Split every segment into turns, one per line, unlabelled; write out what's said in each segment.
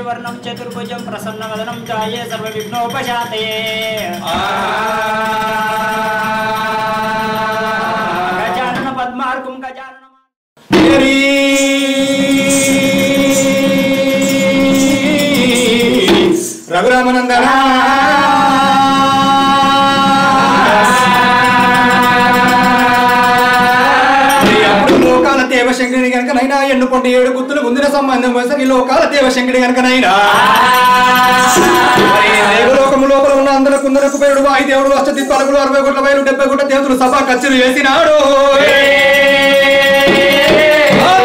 वर्णं चतुर्भुजं प्रसन्नवदनं ध्याये सर्वविघ्नोपशान्तये गजानन पद्मार्कुं गजानन
रघुरामनंदना లోకాల దేవశంకరుని గనకనైనా ఎన్నుకొండి 7 గుత్తులు ముందిన సంబంధం వసకి లోకాల దేవశంకరుని గనకనైనా మరి దేవలోకము లోపల ఉన్న అందరూ కుందరకు పేరుడు వాయుదేవుడు అష్టదిక్పాలకులు 60 కోట్ల బయలు 70 కోట్ల దేవతలు సభా కచ్చులు వేసినాడు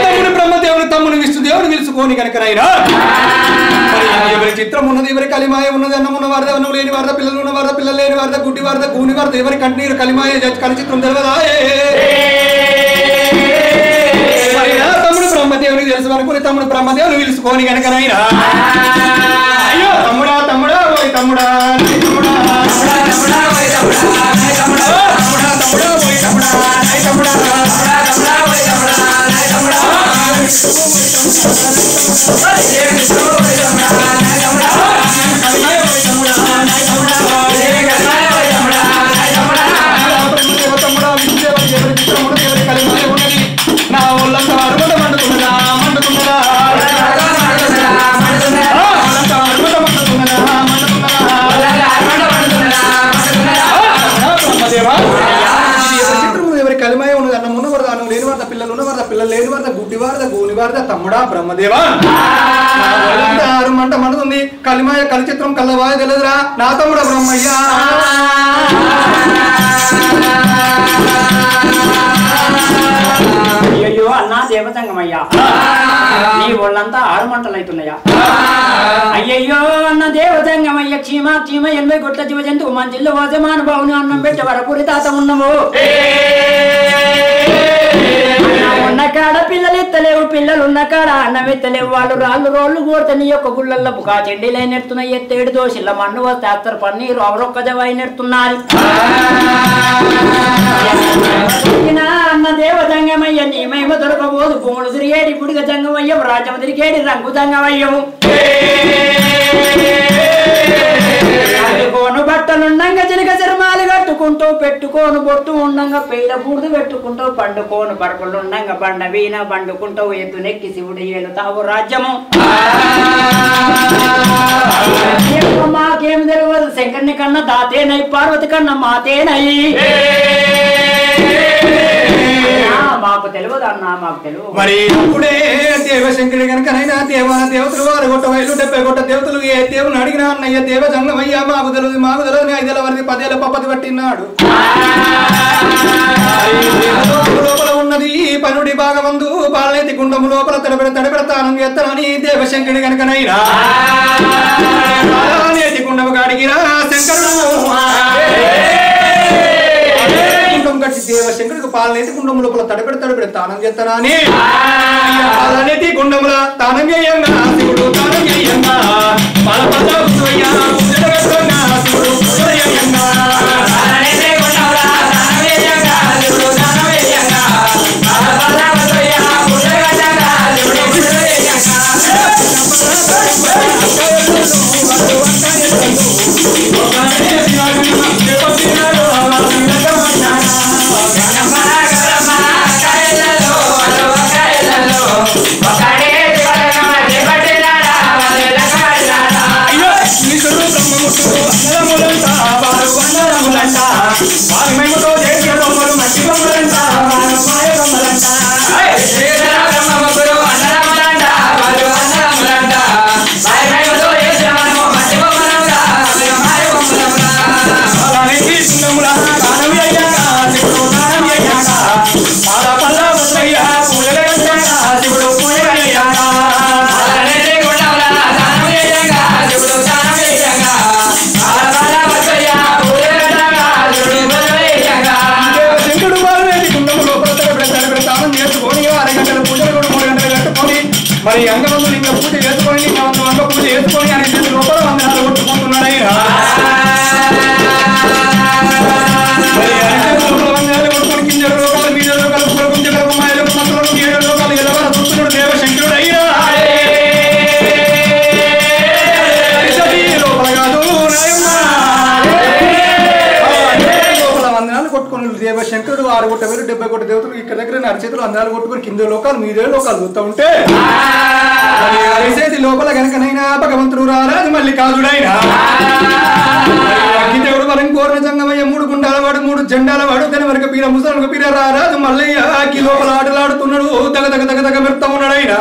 తమ్ముడు బ్రహ్మదేవుడు తమ్ముడు విష్ణుదేవుడు పిలుచుకోని గనకనైనా మరి ఎవరి చిత్రం ఉన్నది ఎవరి కలిమాయ ఉన్నది అన్నం ఉన్న వారద అన్నం లేని వారద పిల్లలు ఉన్న వారద పిల్లలు లేని వారద గుడ్డి వారద గూని వారద ఎవరి కంటినీరు కలిమాయ కలి చిత్రం తెలియదాయే తమ్ముడు బ్రహ్మదేవునికి తెలుసు అనుకుని తమ్ముడు బ్రహ్మదేవుని పిలుచుకోని గనకనైనా అయ్యో తమ్ముడా తమ్ముడా ఓయ్ తమ్ముడా తమ్ముడా తమ్ముడా ఓయ్ తమ్ముడా తమ్ముడా ఓయ్ తమ్ముడా తమ్ముడా ఓయ్ తమ్ముడా నా ఒళ్ళంతా అరుమత మండుతున్నదా మండుతున్నదా ఎవరి కలిమాయ ఉన్నది అన్నం ఉన్న వరద అన్నం లేని వరద పిల్లలు ఉన్న వరద పిల్లలు లేని వరద గుడ్డి వారద గూని వారద తమ్ముడా బ్రహ్మదేవా ఆరు మంట మండుతుంది కలిమాయ కలి చిత్రం కల్లవాయ తెలియదురా నా తమ్ముడా బ్రహ్మయ్యా
అయ్యో అన్నా దేవతంగమయ్యా నీ ఒళ్ళంతా 6 మంటలు అవుతున్నాయా అయ్యయ్యో అన్న దేవతంగమయ్య క్షీమ 80 కోట్ల జీవ జంతువు మంచిల్లో పోతే మానబావుని అన్నం పెట్టే వరపురి తాత ఉన్నాము ఉన్న కాడ పిల్లలు ఎత్తలేవు పిల్లలు ఉన్న కాడ అన్నం ఎత్తలేవు వాళ్ళు రాళ్ళు రోళ్ళు కోడితే నీ యొక్క గుళ్ళల్లో బుకా చెండీలై నెడుతున్నాయి ఎత్తేడు దోషిల్ల మన్ను వస్తే అత్తరు పన్నీరు అవరొక్క జవాయి నెడుతున్నారు అన్న దేవతంగమయ్య నీ మహిమ దొరకబోదు భూములు తిరిగేడి బుడిగ జంగమయ్యం రాజ్యం తిరిగేడి రంగు జంగమయ్యము కోను బట్టలుండంగా చినక చర్మాలు కట్టుకుంటూ పెట్టుకోను బొట్టు ఉండంగా పేల బూడిద పెట్టుకుంటూ పండుకోను పరుపులుండంగా బండ వీణ బండుకుంటూ ఎద్దు నెక్కి శివుడు ఏలుతావు రాజ్యము మాకేం తెలియదు శంకర్ని కన్నా దాతేనై పార్వతి కన్నా మాతేనై మాకు తెలియదు అన్న మాకు తెలియదు
మరి అప్పుడే దేవశంకరుడు కనుకనైనా దేవాన దేవతలు 6 కోట్ల బయలు 70 కోట్ల దేవతలు ఏ దేవుని అడిగినా అన్నయ్య దేవ జంగమయ్యా మాకు తెలియదు 5 ఏళ్ల వరకు 10 ఏళ్ల పప్పది పట్టినాడు లోపల ఉన్నది పనుడి భాగమందు బాలనేతి గుండము లోపల తడబెడతానం ఎత్తనని దేవశంకరుడు కనుకనైనా బాలనేతి గుండము గాడిగిరా శంకరుడు గట్టి దేవశంకరుడికి పాలనేతి గుండము లోపల తడబెడ తానం చేస్తానా అని పాలనేతి గుండముల తానం చేయంగా శివుడు తానం చేయంగా మరి అంగమందులు ఇంకా పూజ చేసుకొని అంగ పూజ చేసుకొని అని లోపల వందనాలు కొట్టుకుంటున్నాడు వందనాలు కొట్టుకొని కింద లోకాలు మీద లోకాలు పురకుంజలకు మాయలకు మంత్రులకు 7 లోకాలు ఎలా చూస్తున్నాడు దేవశంకరుడు అయ్యా దేవతలు దేవశంకరుడు 6,70,000 కోట్ల దేవతలు ఇక్కడ దగ్గర నరచేతులు అందాలు కొట్టుకుని కింద లోకాలు మీదే లోకాలు చూస్తూ ఉంటే అరిసేది లోపల గనకనైనా భగవంతుడు రారాజు మల్లికార్జుడైనా దేవుడు వరం కోరిన జంగమయ్య 3 గుండాల వాడు 3 జెండాల వాడు దాని వరకు పీర ముసలకు పీర రారాజు మల్లయ్య అగ్గి లోపల ఆటలాడుతున్నాడు దగ దగ దగ దగ మెర్తా ఉన్నాడైనా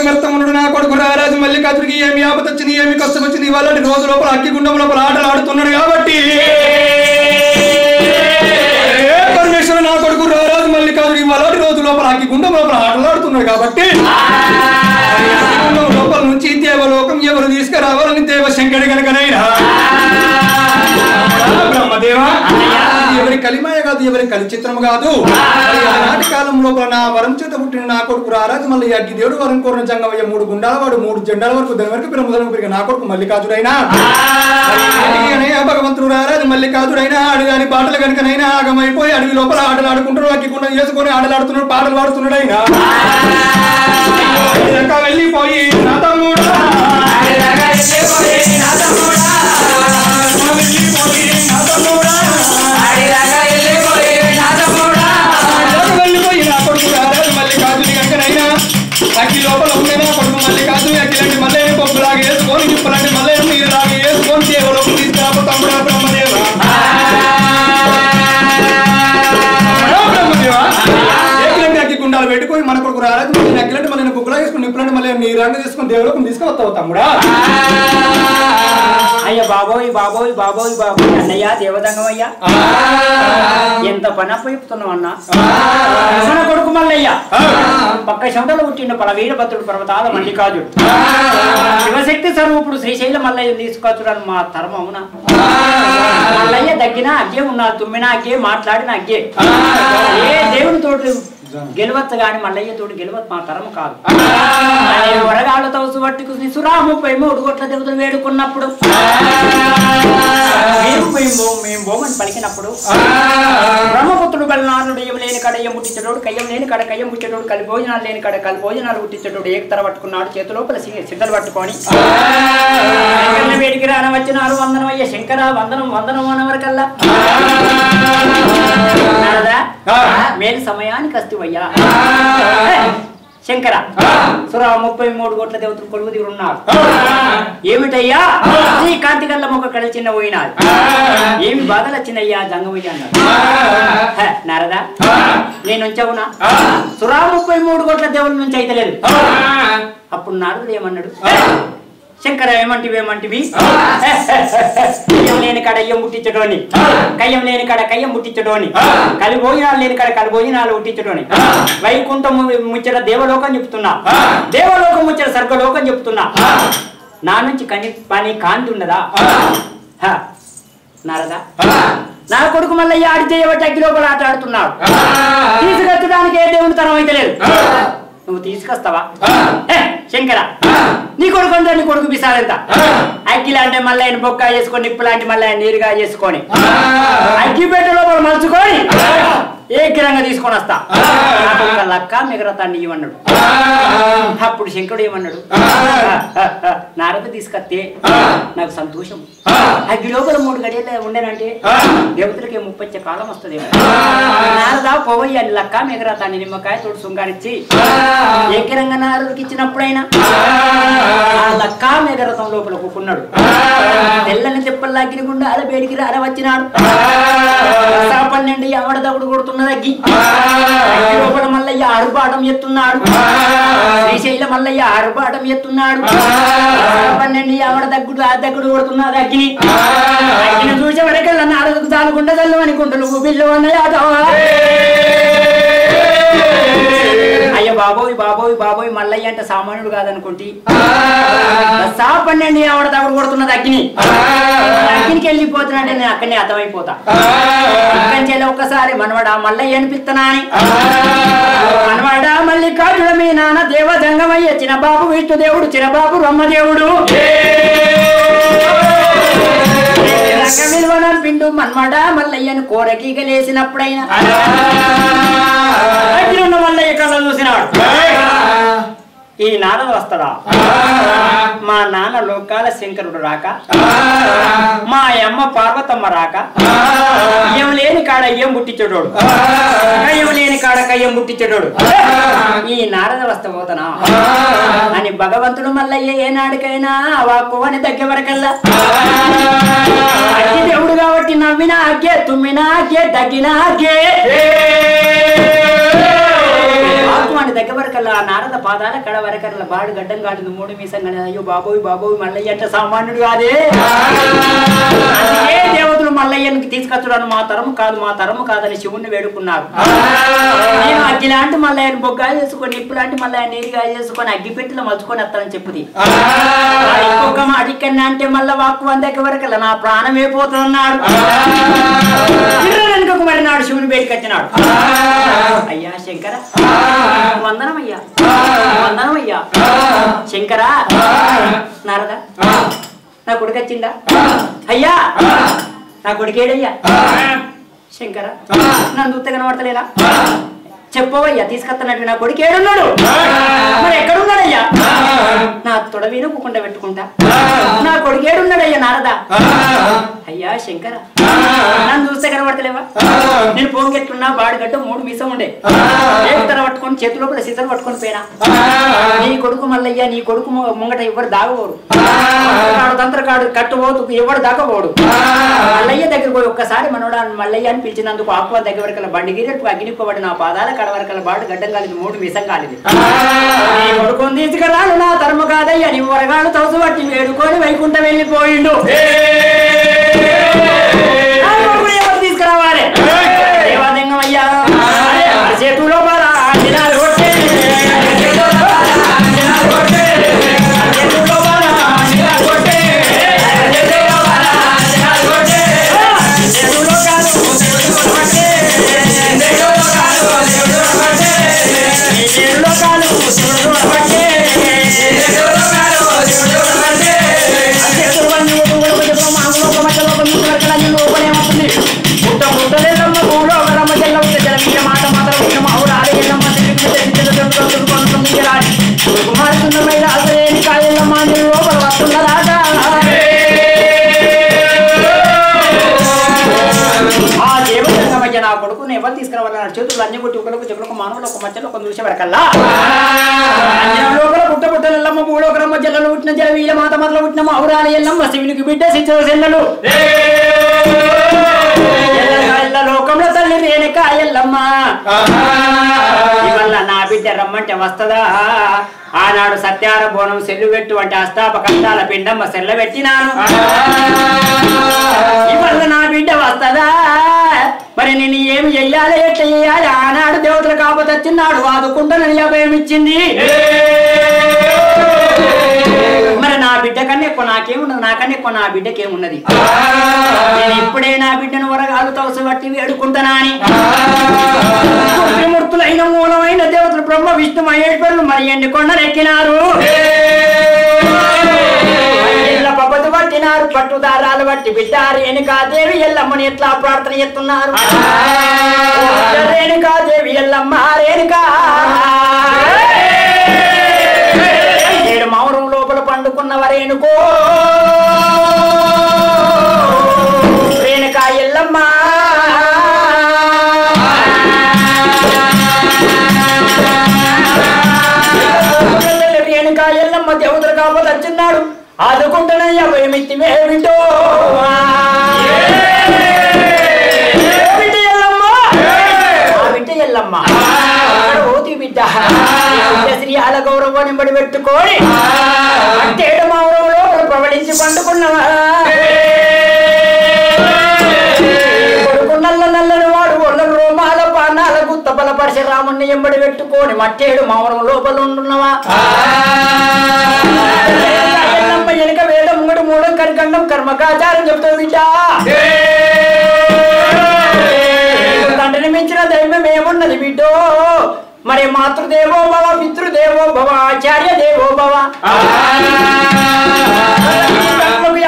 మెర్తమునుడు నా కొడుకు రారాజు మల్లికార్జుడికి ఏమి ఆపద వచ్చింది ఏమి కష్టం వచ్చింది వాళ్ళని రోజు లోపల అగ్గి గుండం లోపల ఆటలు ఆడుతున్నాడు కాబట్టి పరమేశ్వర నా కొడుకు రారాజు మల్లికార్జుడికి వాళ్ళని రోజు లోపల అగ్గి గుండం లోపల ఆటలు ఆడుతున్నాడు కాబట్టి లోపల నుంచి దేవలోకం ఎవరు తీసుకురావాలని దేవశంకరుడు కనుకనైనా బ్రహ్మదేవా ఎవరి కలిమాయ కాదు ఎవరి కలి చిత్రము కాదు ఆనాటి కాలం లోపల నా వరం చేత పుట్టిన నా కొడుకు రారాజు మళ్ళీ అగ్గి దేవుడు వరం కోరిన జంగమయ్య 3 గుండాల వాడు 3 జెండాల వరకు దాని వరకు పిరముదలకు పెరిగిన నా కొడుకు మల్లికార్జుడైనా భగవంతుడు రారాజు మల్లికార్జుడైనా అడిగాని పాటలు కనుకనైనా ఆగమైపోయి అడవి లోపల ఆటలు ఆడుకుంటాడు అగ్గి గుండం చేసుకొని ఆటలాడుతున్నాడు పాటలు పాడుతున్నాడైనా వెళ్ళిపోయి నా తమ్ముడా అగ్గి లోపల ఉండే నా కొడుకు మల్లికార్జున అగ్గిలాంటి మల్లయ్య పప్పులాగా వేసుకొని నిప్పులాంటి మల్లయ్య నీరులాగా వేసుకొని దేవులకు తీసుకురాబో తమ్ముడా బ్రహ్మదేవా అగ్గి గుండాలు పెట్టుకొని మన కొడుకు రారాజు మళ్ళీ అగ్గిలాంటి మళ్ళీ బుక్కులా వేసుకుని నిప్పులాంటి మళ్ళీ నీరులాగా తీసుకొని దేవులకు తీసుకువస్తావు తమ్ముడా
అయ్య బాబోయ్ బాబోయ్ బాబోయ్ బాబోయ్ అన్నయ్య దేవదంగమయ్యా ఎంత పని అప్పచెప్తున్నావు అన్నా మన కొడుకు మల్లయ్య పక్క శంటలో పుట్టిండు పరవీరభద్రుడు పర్వతాల మల్లికార్జుడు శివశక్తి స్వరూపుడు శ్రీశైల మల్లయ్య తీసుకొచ్చుడని మా తరం అవునా మల్లయ్య దగ్గిన అగ్గే ఉన్నారు తుమ్మిన అగ్గే మాట్లాడిన అగ్గే ఏ దేవుని తోటి గెలవచ్చు గాని మల్లయ్య తోటి గెలవచ్చు మా తరం కాదు వరగాళ్ళతో పట్టుకు సురా 33 కోట్ల దేవతలు వేడుకున్నప్పుడు మేము బోమని పలికినప్పుడు బ్రహ్మపుత్రుడు బలనాథుడు ఎం లేని కడ ఎం పుట్టించడోడు కయ్యం లేని కడ కయ్యం పుట్టేటోడు కలి భోజనాలు లేని కడ కలి భోజనాలు పుట్టించడోడు ఏకతర పట్టుకున్నాడు చేతిలోపల సిద్ధలు పట్టుకొని వేడికి రాన వచ్చినారు వందనం అయ్యే శంకర వందనం వందనం అనవరకల్లా మేలు సమయానికి వస్తువయ్యా శంకర సురా 33 కోట్ల దేవతలు కొలువు దిగురు ఉన్నారు ఏమిటయ్యా నీ కాంతి గల్ల మొక్క కడ చిన్న పోయినారు ఏమి బాధలు వచ్చిందయ్యా జంగమయ్య అన్నారు నారదా నేను ఉంచవునా సురా 33 కోట్ల దేవుల నుంచి అయితే లేదు అప్పుడు నారదుడు ఏమన్నాడు శంకర ఏమంటివి కయ్యం లేని కాడ అయ్యం ముట్టించడోని కయ్యం లేని కాడ కయ్యం ముట్టించడోని కలి భోజనాలు లేని కాడ కలి భోజనాలు ముట్టించడోని వైకుంఠం ముచ్చట దేవలోకం చెప్తున్నా దేవలోకం ముచ్చట స్వర్గలోకం చెప్తున్నా నా నుంచి పని కాంతి ఉన్నదా నారదా నా కొడుకు మల్లయ్య ఆడి చేయబట్టి అగ్గి లోపల ఆట ఆడుతున్నాడు తీసుకొచ్చడానికి ఏ దేవుని తరం అయితే లేదు నువ్వు తీసుకొస్తావా శంకర నీ కొడుకు అంటే నీ కొడుకు బిసాలంత అగ్గిలా అంటే మల్లయ్యని బొక్క చేసుకొని నిప్పు లాంటి మల్లయ్య నీరుగా చేసుకొని అగ్గిపేట లోపల మలుచుకొని ఏకిరంగా తీసుకొని వస్తా లక్క మిగరతాన్ని ఇవ్వన్నాడు అప్పుడు శంకరుడు ఏమన్నాడు నారద తీసుకొస్తే నాకు సంతోషం అగ్గి లోపల 3 గడియలు ఉండేనంటే దేవతలకి 30 కాలం వస్తుంది నారద పోవయ్య అని లక్క మిగరతాన్ని నిమ్మకాయ తోడు శృంగారిచ్చి ఏకిరంగా నారదుడికి ఇచ్చినప్పుడైనా ఆ లక్క మెగరథం లోపల కూకున్నాడు తెల్లని తెప్పల్లా అగ్గినిగుండా అలా వేడికి అర వచ్చినాడు 12 ఎవడ దగుడు కొడుతున్నది అగ్గి లోపల మల్లయ్య ఆరుబాటం ఎత్తున్నాడు శ్రీశైల మల్లయ్య ఆరుబాటం ఎత్తున్నాడు 12 ఎవడ దగ్గుడు ఆ దగ్గుడు కొడుతున్నది అగ్గిని అగ్గిని చూసే వరకల్లా నారదుకు చాలుకుండా చల్లు అని కుండలు బిల్లు అన్నయ్య అయ్య బాబోయ్ బాబోయ్ బాబోయ్ మల్లయ్య అంటే సామాన్యుడు కాదనుకుంటే 12 ఎవడ దగుడు కొడుతున్నది అగ్గిని అగ్గినికి వెళ్ళిపోతున్నాడే నేను అక్కడనే అర్థమైపోతా అక్కడి ఒక్కసారి మనవడా మల్లయ్య అనిపిస్తున్నా అని మనవడా మల్లికార్జున మీ నాన్న దేవదంగమయ్య చిన్నబాబు విష్ణుదేవుడు చిన్నబాబు బ్రహ్మదేవుడు పిండు మన్మడా మల్లయ్యను కోరకీగ లేసినప్పుడైనా అగ్గినున్న మల్లయ్య కళ్ళ చూసినాడు ఈ నారద వస్తాడా మా నాన్న లోకాల శంకరుడు రాక మా అమ్మ పార్వతమ్మ రాక ఏం లేని కాడ అయ్యం పుట్టించడోడు కయ్యం లేని కాడ కయ్యం పుట్టించడోడు ఈ నారద వస్త పోతనా అని భగవంతుడు మల్లయ్య ఏనాడికైనా వాక్కు అని దగ్గర వరకల్లా అగ్గి దేవుడు కాబట్టి నవ్వినా అగ్గే తుమ్మినా అగ్గే తగ్గినా అగ్గే అని దగ్గర వరకల్లా నారద పాదాల కడ వరకల్లా బాడు గడ్డం కాటింది 3 మీసం అయ్యో బాబోయ్ బాబోయ్ మల్లయ్య అంటే సామాన్యుడు కాదే అందుకే దేవతలు మల్లయ్యకి తీసుకొచ్చుడాను మా తరము కాదని శివుణ్ణి వేడుకున్నారు నేను అగ్గిలాంటి మల్లయ్యని బొగ్గా చేసుకొని ఇప్పులాంటి మల్లయ్య నీరుగా చేసుకొని అగ్గిపెట్టిలో మలుచుకొని వస్తానని చెప్పుది ఇంకొక అడిక్కన్నా అంటే మళ్ళా వాక్కు అని దగ్గర వరకల్లా నా ప్రాణం అయిపోతున్నాడు మరి నాడు శివుని వేడికొచ్చినాడు అయ్యా శంకర వందనమయ్యా వందనమయ్యా శంకరా నారదా నా కొడుకు వచ్చిందా అయ్యా నా కొడుకేడయ్యా శంకర నన్ను చూస్తే కనబడతలేదా చెప్పవయ్యా తీసుకొస్తున్నట్టు నా కొడుకు ఏడున్నాడు మరి ఎక్కడున్నాడయ్యా నా తొడ వీనుకుండా పెట్టుకుంటా నా కొడుకు ఏడున్నాడయ్యా నారదా అయ్యా శంకర నన్ను చూస్తే కనబడతలేవా నేను పోంగెట్టున్నా బాడిగడ్డ 3 మీసం ఉండే ఏతర పట్టుకొని చేతి లోపల సిసలు పట్టుకొని పోయినా నీ కొడుకు మల్లయ్య నీ కొడుకు ముంగట ఎవరు దాగబోడు తంత్రకాడు కట్టుబోతు ఎవరు దాగబోడు మల్లయ్య దగ్గర పోయి ఒక్కసారి మనోడా మల్లయ్య అని పిలిచినందుకు ఆకువ దగ్గర వరకు బండి గిరెట్టు అగ్నిపోబడి నా పాదాల కడవరకల బాడు గడ్డం కాలింది 3 మీసం కాలింది నీ కొడుకుని తీసుకురాను నా తరము కాదయ్యా నీ వరగాళ్ళు తోసు పట్టి వేడుకొని వైకుంఠం వెళ్ళిపోయిండు ఎవరు తీసుకురావాలి దేవాదంగమయ్యా చేతులో నా కొడుకుని ఎవరు తీసుకురావాలన్నాడు చేతులు అన్ని కొట్టి ఒకరికి చెప్పులకు మానవులు ఒక మధ్యలో ఒక దృశ్య వరకల్లా లోపల పుట్ట పుట్టలమ్మ భూలోకరమ్మ జల్లలు పుట్టిన జల వీల మాత మొదలు పుట్టిన మౌరాలి ఎల్లమ్మ శివునికి బిడ్డ సిద్ధలు లోకంలో తల్లి రేణుక ఎల్లమ్మ ఇవల్ల నా బిడ్డ రమ్మంటే వస్తదా ఆనాడు సత్యార బోనం సెల్లు పెట్టు అంటే అస్తాప కష్టాల పిండమ్మ సెల్ల పెట్టినాను ఇవల్ల నా బిడ్డ వస్తదా మరి నేను ఏమి చెయ్యాలి ఎట్లా చెయ్యాలి ఆనాడు దేవతలు కాకపోతే వచ్చినాడు వాదుకుంటానని అభయం ఇచ్చింది మరి నా బిడ్డ కన్నా ఎక్కువ నాకేమున్నది నాకన్నా ఎక్కువ నా బిడ్డకేమున్నది నేను ఇప్పుడే నా బిడ్డను వరగాలు తవసు బట్టి వేడుకుంటానా అని మూర్తులైన మూలమైన దేవతలు బ్రహ్మ విష్ణు మహేశ్వరులు మరి ఎన్ని కొండలెక్కినారు పబ్బతి పట్టినారు పట్టుదారాలు బట్టి బిడ్డ రేణుకాదేవి ఎల్లమ్మని ఎట్లా ప్రార్థన చేస్తున్నారు రేణుకాదేవి ఎల్లమ్మ రేణుకా 7 మౌరం లోపల పండుకున్నవరేనుకో రేణుకా ఎల్లమ్మ రేణుకా ఎల్లమ్మ దేవతలు కాకపోతే వచ్చిన్నాడు ఆదుకుంటానయ్యా భయమిత్తి మేమిటో బిడ్డ ఎల్లమ్మ ఓతి బిడ్డ శ్రీ ఆల గౌరవం నింబడి పెట్టుకొని అట్టేడు మౌరంలో ప్రవళించి పండుకున్నవా కొడుకు నల్లని వాడు ఒళ్ళ రోమాల పానాల గుత్త బలపరిచి రాముణ్ణి ఎంబడి పెట్టుకొని మట్టేడు మౌరం లోపల ఉంటున్నవా వెనక వేదం ముంగడు మూడం కరికండం కర్మకాచారం చెప్తావు బిడ్డ తండ్రిని మించిన దైవం ఏమున్నది బిడ్డో మరి మాతృదేవో భవ పితృదేవో భవ ఆచార్య దేవో భవ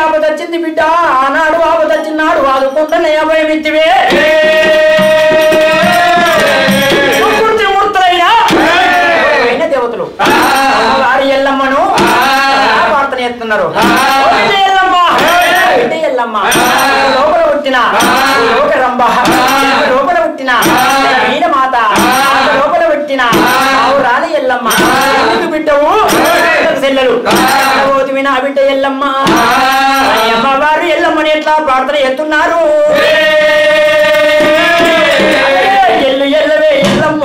ఆపదొచ్చింది బిడ్డ ఆనాడు ఆపదొచ్చినాడు ఆదుకుంటున్న అభయం ఇచ్చివే మూర్తులైన దేవతలు అన్నారు. లోపల పుట్టిన లోక రంభ లోపల పుట్టిన మాత లోపల పుట్టిన రాలి ఎల్లమ్మ ఎందుకు బిడ్డవు సెల్లలు వినా బిడ్డ ఎల్లమ్మ అమ్మవారు ఎల్లమ్మని ఎట్లా ప్రార్థన చేస్తున్నారు. ఎల్లు ఎల్లవే ఎల్లమ్మ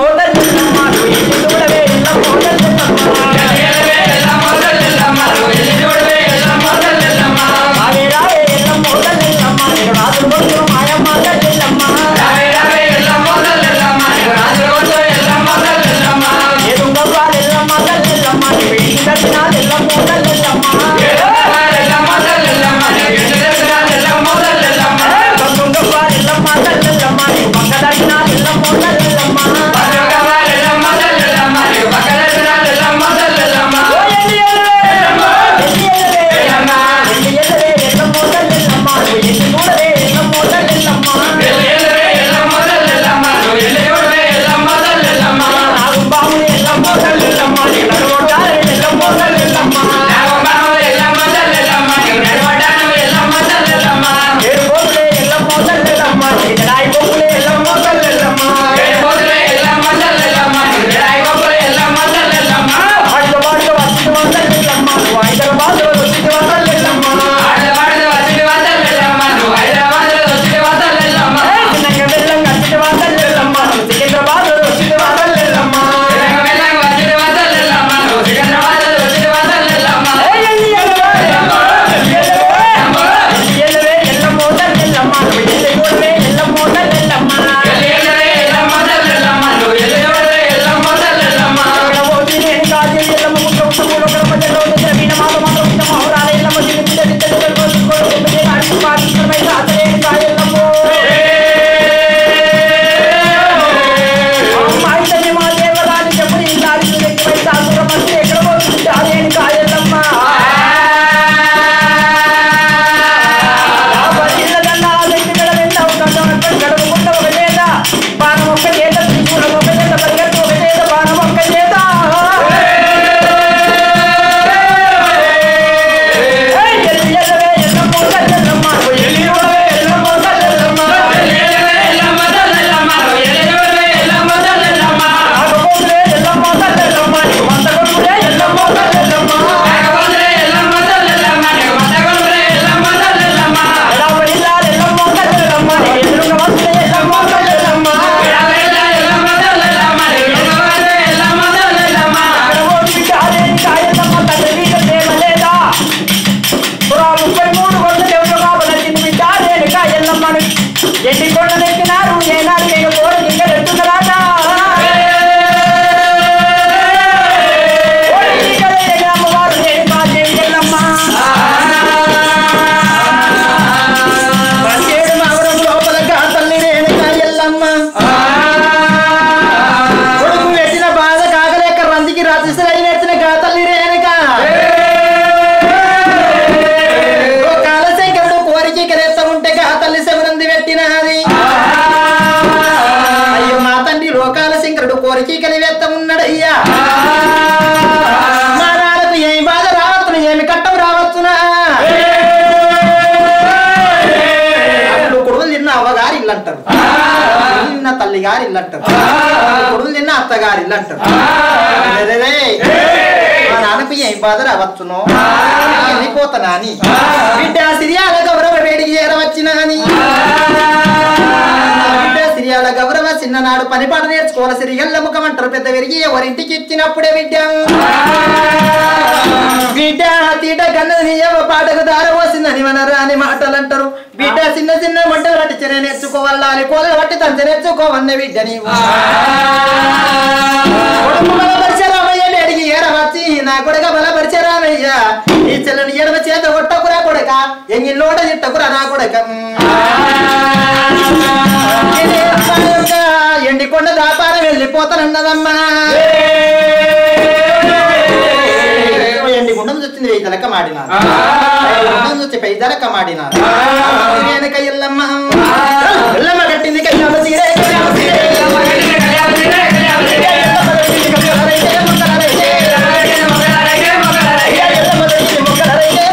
తల్లిగారి ఇల్లు అంటారు, కొడుకులు తిన్న అత్తగారి ఇల్లు అంటారు. మా నాన్నకు ఏం బాధ రావచ్చును వెళ్ళిపోతానా అని బిడ్డ సిరియాల గౌరవ వేడికి చేరవచ్చినా అని బిడ్డ సిరియాల గౌరవ చిన్ననాడు పని పాట నేర్చుకోవాలి. సిరిగల్ల ముఖం అంటారు పెద్ద విరిగి ఎవరింటికి ఇచ్చినప్పుడే బిడ్డ బిడ్డ తీట కన్నది పాటకు దార పోసిందని మనరా అని మాటలు అంటారు. బిడ్డ చిన్న చిన్న మంటలు పట్టి చెర నేర్చుకోవాలి, కోదలు పట్టి తంచ నేర్చుకోవన్న బిడ్డ నీవు బలపరిచరామయ్య వేడికి ఏరవచ్చి నా కొడుక బలపరిచరామయ్య ఈ చెల్లని ఎడమ చేత కొట్టకురా కొడక ఎంగిల్లోట తిట్టకురా నా కొడక ఎండికొండ దాపారం వెళ్ళిపోతానన్నదమ్మా. ఎండికొండం వచ్చింది వెయ్యి తలక మాడినారు, వచ్చి పెయ్యి తలక మాడినారు. వెనక ఎల్లమ్మ ఎల్లమ్మ కట్టింది కళ్యాణ తీరే మొక్కలైతే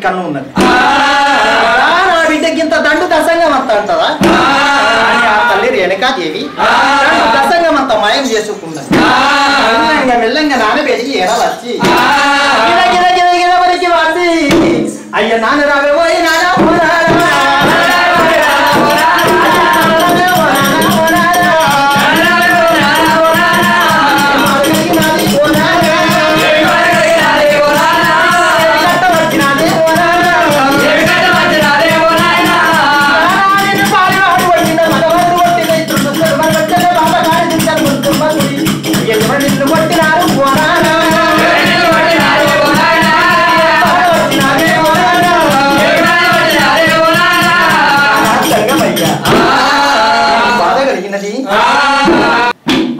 కన్ను ఉన్నది నా బిడ్డకి ఇంత దండు దసంగం అంత అంటదా అని ఆ తల్లి రేణుకాదేవి దండు దసంగం అంత మాయం చేసుకున్నది మెల్లంగా మెల్లంగా నానబెరిగి ఎడలచ్చి వరకు వచ్చి అయ్య నాన్న రావే పోయి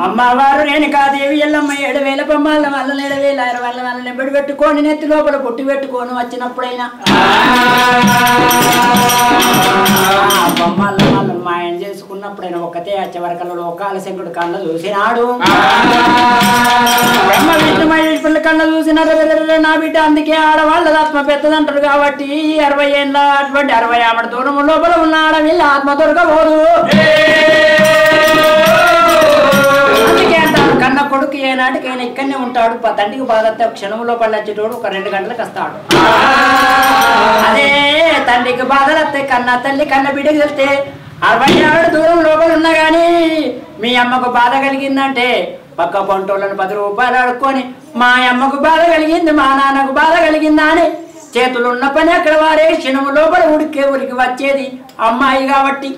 అమ్మవారు రేణుకాదేవి ఎల్లమ్మ 7,000 బొమ్మల వల్ల 7,000 వాళ్ళ నెంబడి పెట్టుకొని నెత్తి లోపల పొట్టి పెట్టుకొని వచ్చినప్పుడైనా బొమ్మల వాళ్ళు మాయం చేసుకున్నప్పుడైనా ఒక్కతే అచ్చవరకల్లో లోకాల శంకుడు కళ్ళ చూసినాడు బ్రహ్మ విష్ణు మహేశ్వరుల కళ్ళ చూసినారు నా బిడ్డ అందుకే ఆడవాళ్ళ ఆత్మ పెద్దదంటారు కాబట్టి 60 ఏళ్ళ అటువంటి 60 ఆవిడ దూరం లోపల ఉన్న ఆడవిల్ల ఆత్మ దొరకబోదు అందుకే అంటారు కన్న కొడుకు ఏనాటికైనా ఇక్కడనే ఉంటాడు తండ్రికి బాధ క్షణంలో పళ్ళొచ్చేటోడు ఒక 2 గంటలకు వస్తాడు అదే తండ్రికి బాధలు వస్తాయి కన్న తల్లి కన్న బిడ్డకి వెళ్తే 60 ఆవిడ దూరం లోపల ఉన్నా గానీ మీ అమ్మకు బాధ కలిగిందంటే పక్క పంటోళ్ళని 10 రూపాయలు అడుక్కొని మా అమ్మకు బాధ కలిగింది మా నాన్నకు బాధ కలిగిందా అని చేతులున్న పని అక్కడ వారే క్షణము లోపల ఉరికి వచ్చేది అమ్మాయి కాబట్టి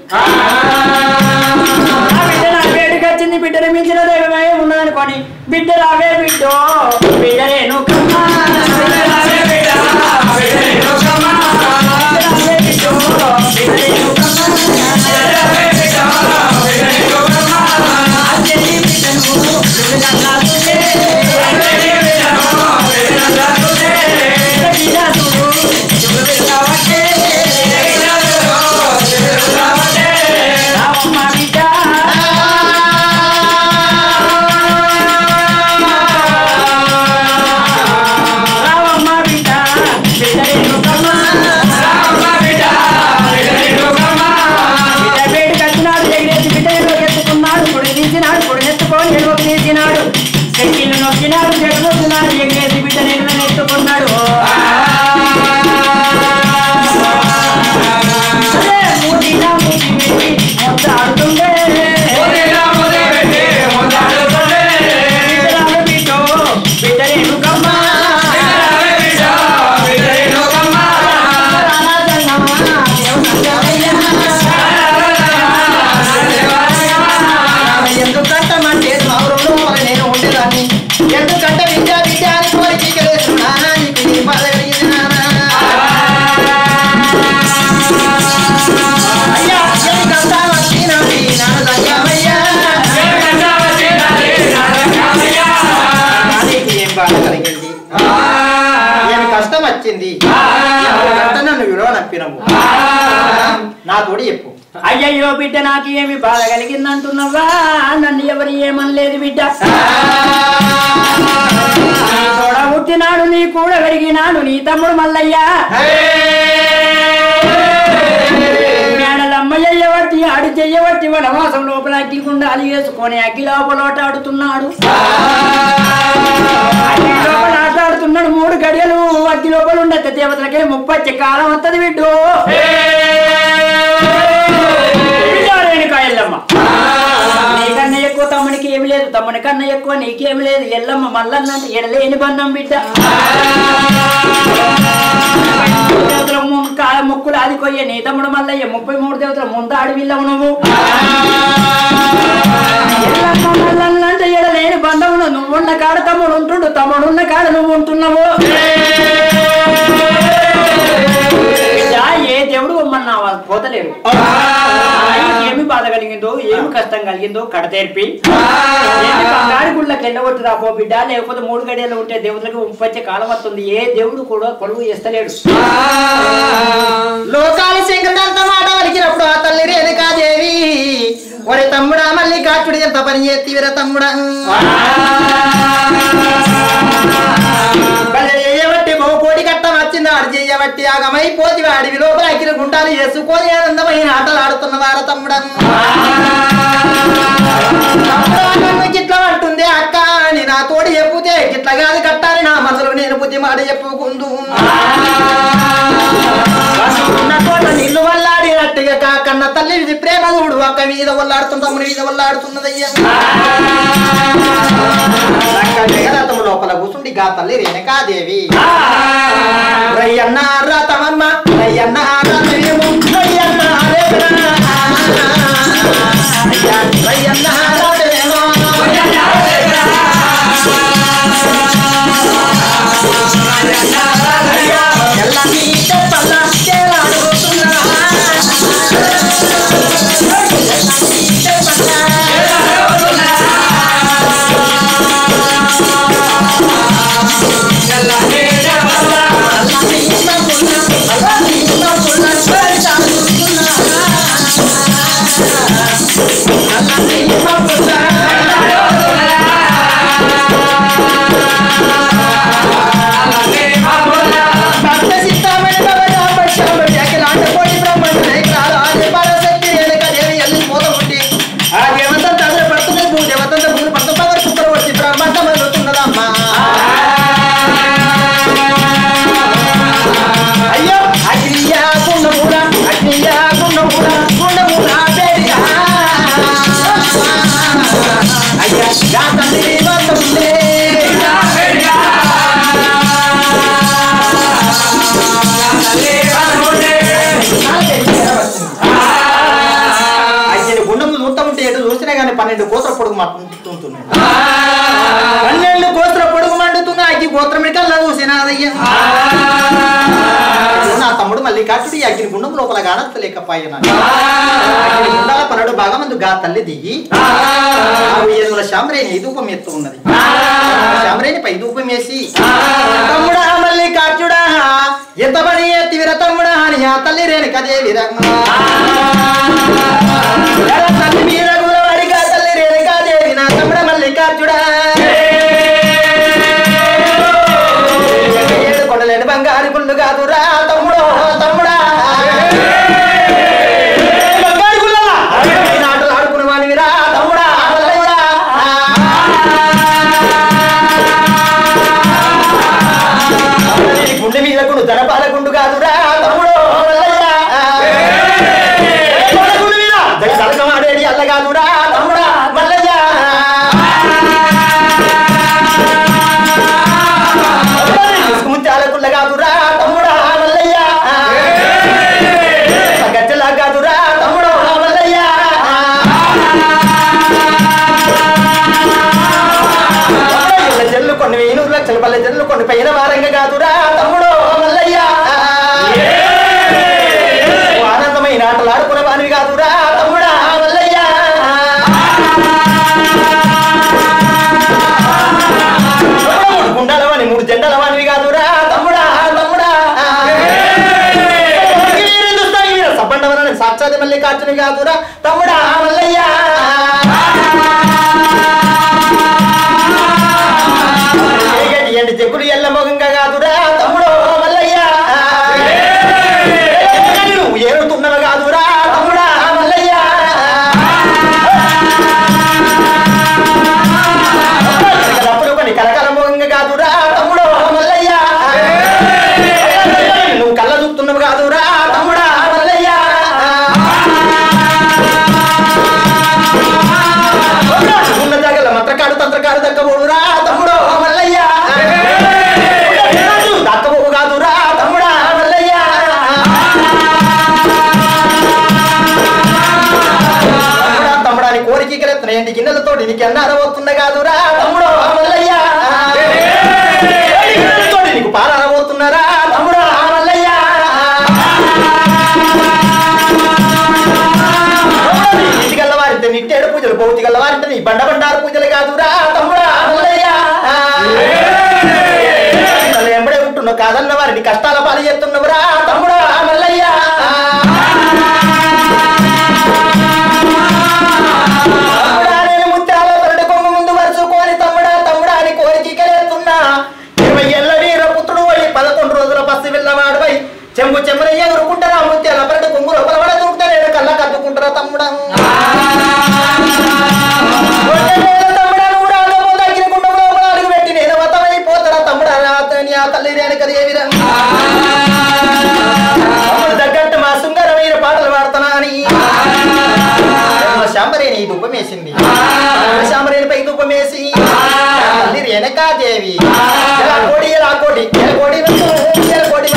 బిడ్డ నా వేడికి వచ్చింది బిడ్డను మించిన దైవమే ఉన్నదనుకొని బిడ్డ రావే బిడ్డో బిడ్డలేను నా తోడి చెప్పు అయ్యయ్యో బిడ్డ నాకు ఏమి బాధ కలిగిందంటున్నావా నన్ను ఎవరు ఏమనలేదు బిడ్డ తోడ పుట్టినాడు నీ కూడా పెరిగినాడు నీ తమ్ముడు మల్లయ్య మేడలమ్మయ్య వట్టి ఆడి చెయ్యబట్టి వనవాసం లోపల అగ్గి గుండాలు వేసుకొని అగ్గి లోపల ఆడుతున్నాడు ఆటాడుతున్నాడు 3 గడియలు అగ్గి లోపల ఉండేది దేవతలకే 30 కాలం వస్తుంది బిడ్డు ఎల్లమ్మ నీకన్నా ఎక్కువ తమ్మునికి ఏమి లేదు తమ్ముని కన్నా ఎక్కువ నీకేమి లేదు ఎల్లమ్మ మల్లన్నంటే ఎడలేని బంధం బిడ్డ దేవతల ముక్కులు ఆదికొయ్యే నీ తమ్ముడు మల్లయ్య 33 దేవతల ముందు అడవిల్లవు నువ్వు ఎల్లమ్మ మల్లన్నంటే ఎడలేని బంధం నువ్వున్న కాడ తమ్ముడు ఉంటుండు తమ్ముడున్న కాడ నువ్వు ఉంటున్నావు ఏ దేవుడు మన పోతలేరు ఏమి బాధ కలిగిందో ఏమి కష్టం కలిగిందో కడతేర్పి బంగారు గుళ్ళకి వెళ్ళగొట్టి రాపో బిడ్డ లేకపోతే 3 గడియలు ఉంటే దేవుళ్ళకి 30 కాలం వస్తుంది ఏ దేవుడు కూడా కొలువు చేస్తలేడు
లోకాల శంకరుడంత మాట వలికినప్పుడు ఆ తల్లి రేణుకాదేవి ఒరే తమ్ముడా మళ్ళీ కాచుడి ఎంత పని చేతివిరా తమ్ముడా కోడి కట్ట వచ్చిందా మారు చేయబట్టి ఆగమై పోతి అడవి లోపల అఖిల గుంటాలు వేసుకొని ఆనందమైన ఆటలు ఆడుతున్న వార తమ్ముడను గిట్లా అంటుంది అక్క అని నా తోడు చెప్పుతే గిట్లా కాదు కట్టాలి నా మనసులకు నేను బుద్ధి మాట చెప్పుకుందు నీళ్లు వల్లాడినట్టుగా కాకన్న తల్లి ప్రేమ చూడు అక్క మీద వల్లాడుతున్న తమ్ముడి మీద వల్లాడుతున్నదయ్యా జగరథము లోపల కూర్చుండి గా తల్లి రేణుకాదేవి రయ్యన్న రథమమ్మ రయ్యన్న రథమేమో రయ్యన్న రయ్యన్న రథమేమో ఎల్ల నీట పల్ల చేలాడుతున్నా పన్నెండు కోత్ర పొడుగు మండుతున్నాయి 12 కోత్ర పొడుగు మండుతున్నా అగ్గి గోత్రమే కల్లా చూసినాదయ్యా నా తమ్ముడు మల్లికార్జుడు అగ్ని గుండం లోపల గానత్తలేకపోయినా గుండాల 12 భాగం మందు గా తల్లి దిగి ఏనుగుల శామరేని ధూపం ఎత్తు ఉన్నది శామరేని పై ధూపం వేసి తమ్ముడా మల్లికార్జుడా ఎంత పని ఎత్తివిర తమ్ముడా అని ఆ తల్లి రేణుకాదేవి తల్లి మీద గురవాడిగా తల్లి రేణుకాదేవి నా తమ్ముడ మల్లికార్జుడా ఏడు కొండలేని బంగారు గుళ్ళు కాదురా తమ్ముడో తమ్ముడా బంగారు గుళ్ళలా ఆటలు ఆడుకున్న వాడివిరా తమ్ముడా గుండె మీద గుండు ధనపాల గుండు కాదురా తమ్ముడో సలకమాడేది అల్ల కాదురా తమ్ముడా మల్లయ్య ముత్యాలకుల్ల కాదురా తమ్ముడా మల్లయ్య గజ్జలా కాదురా తమ్ముడో మల్లయ్య చెల్లు కొన్ని 100 లక్షల పల్లె చెల్లు కొన్ని పైన వారంగా కాదురా తమ్ముడో మల్లయ్య ఆనందమైన ఆటలు ఆడుకున్న వానివి కాదురా తమ్ముడా మల్లయ్య గుండాలవాణి 3 జెండాల వానివి కాదురా తమ్ముడా తమ్ముడా సబ్బండవన సాక్షాత్ మల్లికార్జుని కాదురా తమ్ముడా మల్లయ్య ఎండి చెక్కులు ఎల్ల మొగంగా కాదురా తమ్ముడో మల్లయ్య ఏరుతున్నవ కాదురా తమ్ముడా మల్లయ్య అప్పుడు కొన్ని కలకల మోగంగా కాదురా తమ్ముడో మల్లయ్య నువ్వు కళ్ళ చూపుతున్నవు కాదురా తమ్ముడా మల్లయ్య ఉన్న జాగల మంత్రకాడు తంత్రకాడు దక్కబోడురా తమ్ముడో మల్లయ్య దక్కబోవు కాదురా తమ్ముడా మల్లయ్య తమ్ముడాని కోరిక కరెత్తున్నాయండి గిన్నెలతో నీకు ఎన్నారబోతున్న కాదురా తమ్ముడో మల్లయ్య నీకు పాలనబోతున్నారా తమ్ముడో మల్లయ్య ఇంటికల్ల వారితే నిట్టేడు పూజలు పౌతికల్ల వారితే నీ బండారు పూజలు కాదురా తమ్ముడా మల్లయ్య ఎంబడే ఉంటున్నావు కాదన్న వారిని కష్టాల పాలు చేస్తున్నవురా తమ్ముడా మల్లయ్య ముత్యాల పరడు కొమ్ము ముందు వరుసుకొని తమ్ముడా తమ్ముడా అని కోరిక కలేస్తున్నా 20 ఏళ్ల వీర పుత్రుడు 11 రోజుల పసి వెళ్ళవాడు తమ్ముడా తమ్ముడా నువ్వు రాగము తగ్గిన కుండ లోపల అడుగు పెట్టి నేను మతమైపోతారా తమ్ముడా నీ ఆ తల్లి రేణుక దేవి తగ్గట్టు మా సుందరమైన పాటలు పాడుతున్నా అని శాంబరేణి ధూపం వేసింది శాంబరేణిపై ధూపం వేసి తల్లి రేణుకా దేవి కోడి కోడి కోడి కోడి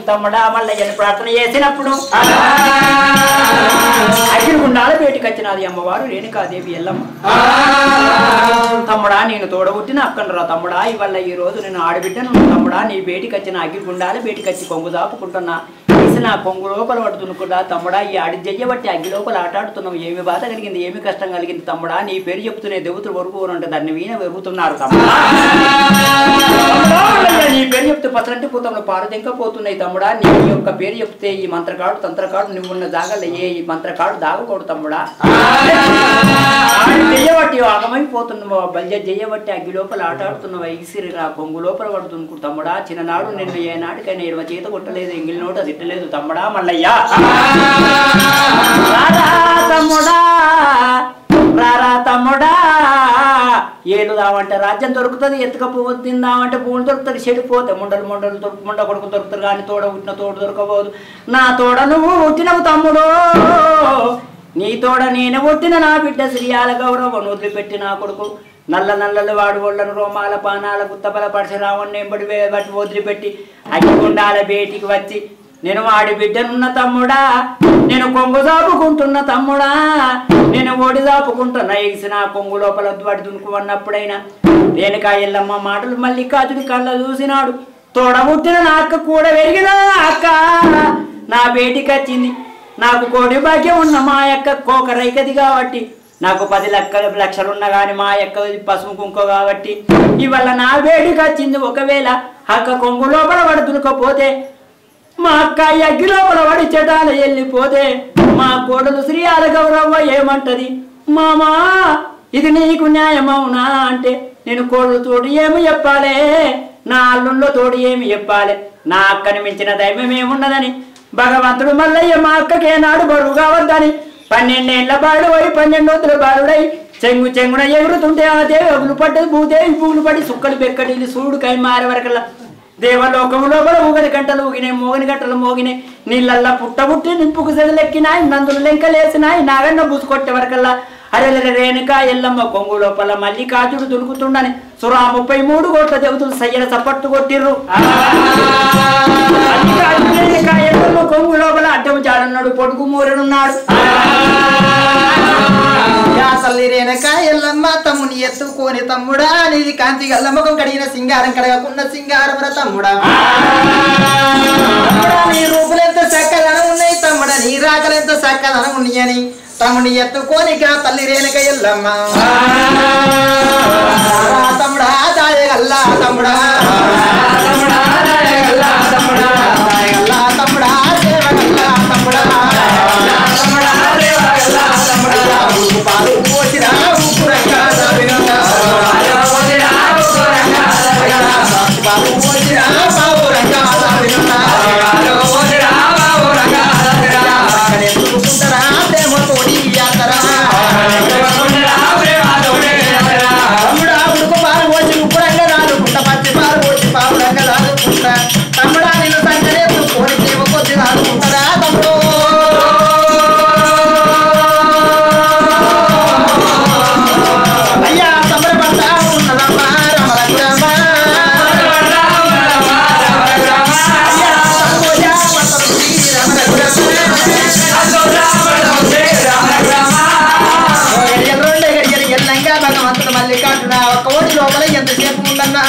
తమ్ముడా మల్లయ్యని ప్రార్థన చేసినప్పుడు అగ్నిగుండాల బయటికి వచ్చినది అమ్మవారు రేణుకాదేవి ఎల్లమ్మ. తమ్ముడా నేను తోడబుట్టిన అక్కనరా తమ్ముడా, ఇవాళ ఈ రోజు నేను ఆడబిడ్డను తమ్ముడా, నీ బయటికి వచ్చిన అగ్నిగుండాల బయటికి వచ్చి కొంగు దాపుకుంటున్నా వేసిన కొంగు లోపల పడుతునుకున్నా తమ్ముడా ఈ ఆడి చెయ్యబట్టి అగ్గి లోపల ఆటాడుతున్నావు ఏమి బాధ కలిగింది ఏమి కష్టం కలిగింది తమ్ముడా నీ పేరు చెప్తూనే దేవతలు వరకు అంటే దాన్ని వీణ వెరుగుతున్నారు తమ్ముడా నీ పేరు చెప్తే పసరంటి పూతంలో పారు దింకపోతున్నాయి తమ్ముడా నీ యొక్క పేరు చెప్తే ఈ మంత్రకాడు తంత్రకాడు నువ్వు ఉన్న జాగాలో ఏ ఈ మంత్రకాడు దాగకూడదు తమ్ముడా చెయ్యబట్టి ఆగమైపోతున్నావు బల్జ చెయ్యబట్టి అగ్గి లోపల ఆటాడుతున్నావు ఈసిరిగా కొంగు లోపల పడుతునుకు తమ్ముడా చిన్ననాడు నిన్ను ఏ నాటికైనా ఇరవ చేత కొట్టలేదు ఎంగిలి నోట తిట్టలేదు తమ్ముడా మల్లయ్యా తమ్ముడా రారా తమ్ముడా ఏలుదామంటే రాజ్యం దొరుకుతుంది ఎత్తుకపో తిందామంటే పూలు దొరుకుతుంది చెడిపోతే ముండలు ముండ కొడుకు దొరుకుతారు కానీ తోడ పుట్టిన తోడు దొరకబోదు నా తోడ నువ్వు పుట్టినవు తమ్ముడు నీ తోడ నేను పుట్టిన నా బిడ్డ శ్రీయాల గౌరవం వదిలిపెట్టి నా కొడుకు నల్లలు వాడు ఒళ్ళను రోమాల పానాల గుత్తపల పరశురావుని ఎంబడి బట్టి వదిలిపెట్టి అగ్గిగుండాల బేటికి వచ్చి నేను వాడి బిడ్డనున్న తమ్ముడా నేను కొంగు దాపుకుంటున్న తమ్ముడా నేను ఓడి దాపుకుంటున్నా ఎగిసి నా కొంగు లోపల వాడి దునుకున్నప్పుడైనా రేణుకా ఎల్లమ్మ మాటలు మల్లికార్జుని కళ్ళ చూసినాడు తోడబుట్టిన నా అక్క కూడా పెరిగిన అక్క నా బేటికి వచ్చింది నాకు కోడి భాగ్యం ఉన్న మా యొక్క కోక రైకది కాబట్టి నాకు 10 లక్షలున్నా కానీ మా యొక్క పసుపు కుంకో కాబట్టి ఇవాళ నా బేటికి వచ్చింది ఒకవేళ అక్క కొంగు లోపల పడి దునకపోతే మా అక్క అగ్గి లోపల పడి చెటాల వెళ్ళిపోతే మా కోడలు శ్రీయాల గౌరవ్వ ఏమంటది మామా ఇది నీకు న్యాయమవునా అంటే నేను కోడలు తోడు ఏమి చెప్పాలి నా అల్లుల్లో తోడు ఏమి చెప్పాలి నా అక్కని మించిన దైవం ఏమున్నదని భగవంతుడు మల్లయ్య మా అక్కకేనాడు బరువు కావద్దని 12 ఏళ్ల బాడు పోయి 12 వంతుల బాలుడై చెంగున ఎగురుతుంటే ఆ దేవులు పడ్డది భూదేవి పూలు పడి సుక్కలు పెక్కడి సూడు కై మారే వరకల్లా దేవలోకంలో కూడా ఊగని గంటలు ఊగినాయి మోగని గంటలు మోగినాయి నీళ్ళల్లా పుట్టబుట్టి నింపుకు సెదలెక్కినాయి నందులు లెంకలేసినాయి నాగన్న బూసుకొట్టే వరకల్లా అరే రేణుకా ఎల్లమ్మ కొంగు లోపల మల్లికార్జుడు దునుకుతుండని 33 కోట్ల దేవతలు సయ్యల చప్పట్టు కొట్టిర్రు ఎల్లమ్మ కొంగు లోపల అడ్డం చాడన్నాడు పొడుగు మూరెనున్నాడు
తల్లి రేణుకా ఎల్లమ్మ తమ్ముని ఎత్తుకోని తమ్ముడా నీది కాంతి గల్లమ్మకం కడిగిన సింగారం కడగకున్న సింగారం తమ్ముడా నీ రూపులెంత చక్కదనం ఉన్నాయి తమ్ముడా నీ రాకలెంత చక్కదనం ఉన్నాయని తమ్ముని ఎత్తుకోనిక తల్లి రేణుక ఎల్లమ్మ తమ్ముడా దాయగల్లా తమ్ముడా తమ్ముడా దాయగల్లా తమ్ముడా దాయగల్లా తమ్ముడా దేవగల్లా తమ్ముడా తమ్ముడా దేవగల్లా తమ్ముడా పాలు పోసిరా ఉప్పురంగా సవినంగా పోసిరా ఉప్పురంగా సవినంగా పాలు పోసిరా పావురంగా సవినంగా పోసిరా పావురంగా సవినంగా కనెత్తుకుంటరా ప్రేమ తోడి యాతరా తమ్ముడా ఉడుకు పాలు పోసి ఉప్పురంగా రాదుకుంటా పచ్చి పాలు పోసి పావురంగా రాదుకుంటా తమ్ముడా నిన్ను సంకరేపు కోడి ప్రేమ కొద్ది రాదుకుంటారా తమ్ముడు అయ్యా సంబరపడతా ఉన్నదమ్మా రమరగ్రమ భగవంతుడు మళ్ళీ కాటుడా ఒక ఓటి లోపల ఎంతసేపు ఉందన్నా